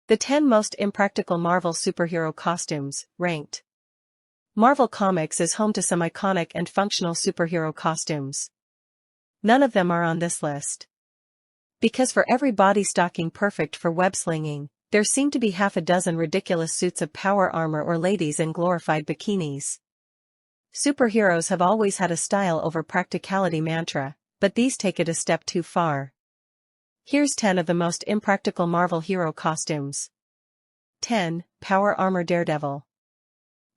The 10 most impractical Marvel superhero costumes, ranked. Marvel Comics is home to some iconic and functional superhero costumes. None of them are on this list. Because for every body stocking perfect for web slinging, there seem to be half a dozen ridiculous suits of power armor or ladies in glorified bikinis. Superheroes have always had a style over practicality mantra, but these take it a step too far. Here's 10 of the most impractical Marvel hero costumes. 10. Power Armor Daredevil.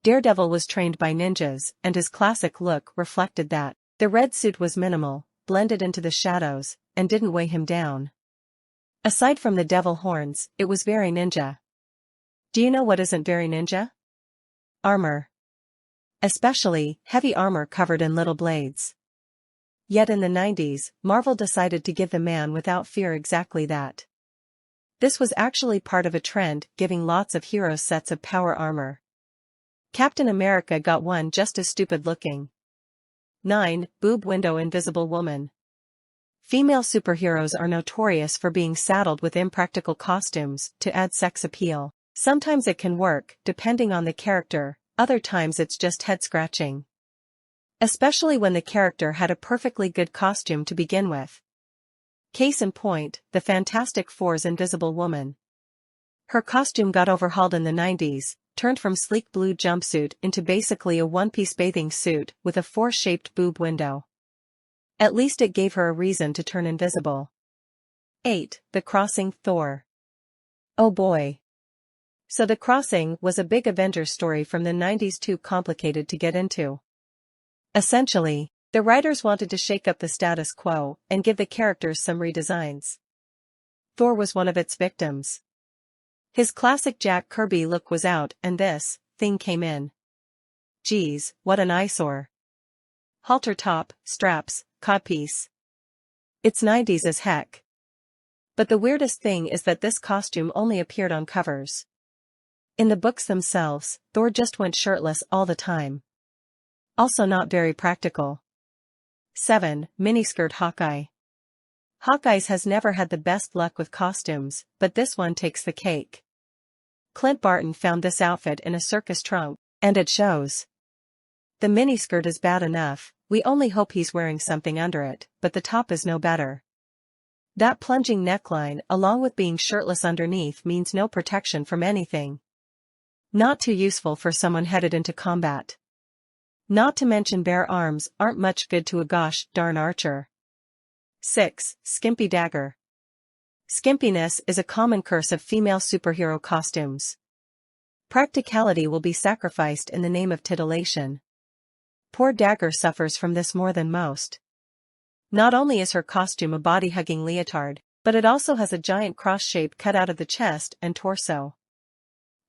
Daredevil was trained by ninjas, and his classic look reflected that. The red suit was minimal, blended into the shadows, and didn't weigh him down. Aside from the devil horns, it was very ninja. Do you know what isn't very ninja? Armor. Especially, heavy armor covered in little blades. Yet in the 90s, Marvel decided to give the man without fear exactly that. This was actually part of a trend, giving lots of heroes sets of power armor. Captain America got one just as stupid looking. 9. Boob Window Invisible Woman. Female superheroes are notorious for being saddled with impractical costumes to add sex appeal. Sometimes it can work, depending on the character, other times it's just head-scratching. Especially when the character had a perfectly good costume to begin with. Case in point, the Fantastic Four's Invisible Woman. Her costume got overhauled in the 90s, turned from sleek blue jumpsuit into basically a one-piece bathing suit with a four-shaped boob window. At least it gave her a reason to turn invisible. 8. The Crossing Thor. Oh boy. So The Crossing was a big Avengers story from the 90s, too complicated to get into. Essentially, the writers wanted to shake up the status quo and give the characters some redesigns. Thor was one of its victims. His classic Jack Kirby look was out and this thing came in. Geez, what an eyesore. Halter top, straps, codpiece. It's 90s as heck. But the weirdest thing is that this costume only appeared on covers. In the books themselves, Thor just went shirtless all the time. Also not very practical. 7. Miniskirt Hawkeye. Hawkeye's has never had the best luck with costumes, but this one takes the cake. Clint Barton found this outfit in a circus trunk, and it shows. The miniskirt is bad enough, we only hope he's wearing something under it, but the top is no better. That plunging neckline along with being shirtless underneath means no protection from anything. Not too useful for someone headed into combat. Not to mention bare arms aren't much good to a gosh darn archer. 6. Skimpy Dagger. Skimpiness is a common curse of female superhero costumes. Practicality will be sacrificed in the name of titillation. Poor Dagger suffers from this more than most. Not only is her costume a body-hugging leotard, but it also has a giant cross shape cut out of the chest and torso.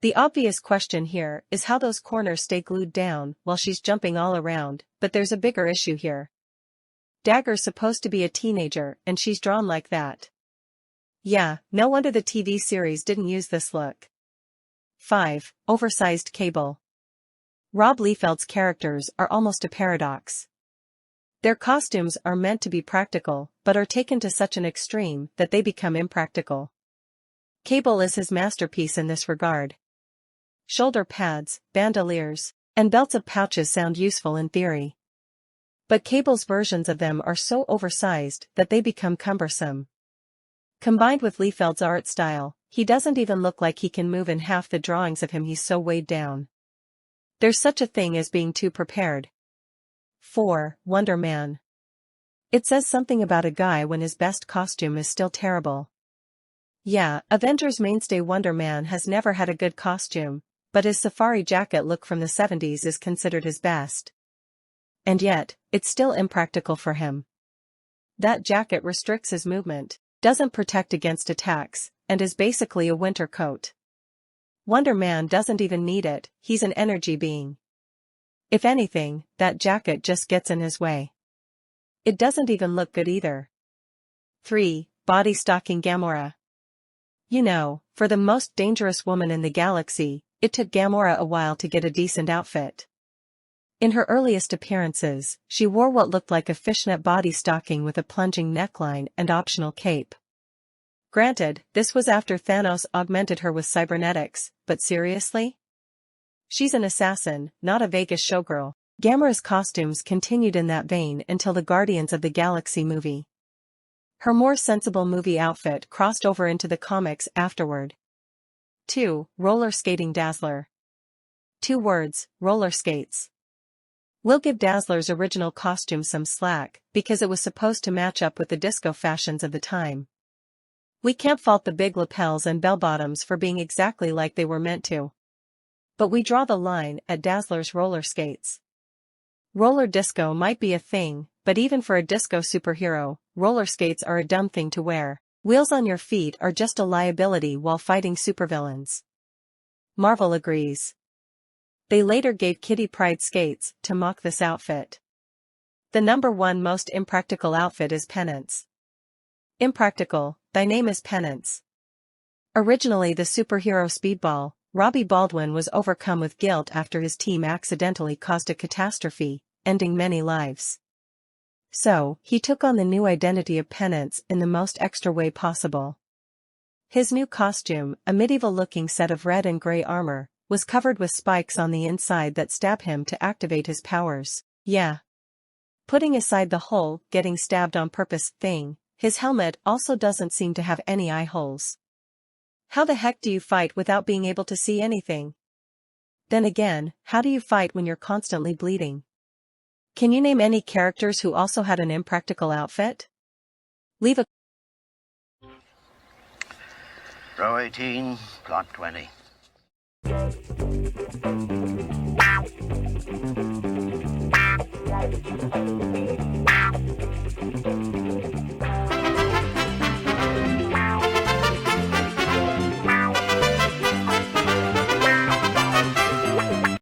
The obvious question here is how those corners stay glued down while she's jumping all around, but there's a bigger issue here. Dagger's supposed to be a teenager and she's drawn like that. Yeah, no wonder the TV series didn't use this look. 5. Oversized Cable. Rob Liefeld's characters are almost a paradox. Their costumes are meant to be practical, but are taken to such an extreme that they become impractical. Cable is his masterpiece in this regard. Shoulder pads, bandoliers, and belts of pouches sound useful in theory. But Cable's versions of them are so oversized that they become cumbersome. Combined with Liefeld's art style, he doesn't even look like he can move in half the drawings of him, he's so weighed down. There's such a thing as being too prepared. 4. Wonder Man. It says something about a guy when his best costume is still terrible. Yeah, Avengers mainstay Wonder Man has never had a good costume, but his safari jacket look from the 70s is considered his best. And yet, it's still impractical for him. That jacket restricts his movement, doesn't protect against attacks, and is basically a winter coat. Wonder Man doesn't even need it, he's an energy being. If anything, that jacket just gets in his way. It doesn't even look good either. 3. Body stocking Gamora. You know, for the most dangerous woman in the galaxy, it took Gamora a while to get a decent outfit. In her earliest appearances, she wore what looked like a fishnet body stocking with a plunging neckline and optional cape. Granted, this was after Thanos augmented her with cybernetics, but seriously? She's an assassin, not a Vegas showgirl. Gamera's costumes continued in that vein until the Guardians of the Galaxy movie. Her more sensible movie outfit crossed over into the comics afterward. 2. Roller Skating Dazzler. 2 words, roller skates. We'll give Dazzler's original costume some slack, because it was supposed to match up with the disco fashions of the time. We can't fault the big lapels and bell-bottoms for being exactly like they were meant to. But we draw the line at Dazzler's roller skates. Roller disco might be a thing, but even for a disco superhero, roller skates are a dumb thing to wear. Wheels on your feet are just a liability while fighting supervillains. Marvel agrees. They later gave Kitty Pryde skates to mock this outfit. The #1 most impractical outfit is Penance. Impractical, thy name is Penance. Originally the superhero Speedball, Robbie Baldwin was overcome with guilt after his team accidentally caused a catastrophe, ending many lives. So, he took on the new identity of Penance in the most extra way possible. His new costume, a medieval-looking set of red and gray armor, was covered with spikes on the inside that stab him to activate his powers. Yeah. Putting aside the whole getting stabbed on purpose thing, his helmet also doesn't seem to have any eye holes. How the heck do you fight without being able to see anything? Then again, how do you fight when you're constantly bleeding? Can you name any characters who also had an impractical outfit? Leave a Row 18, plot 20.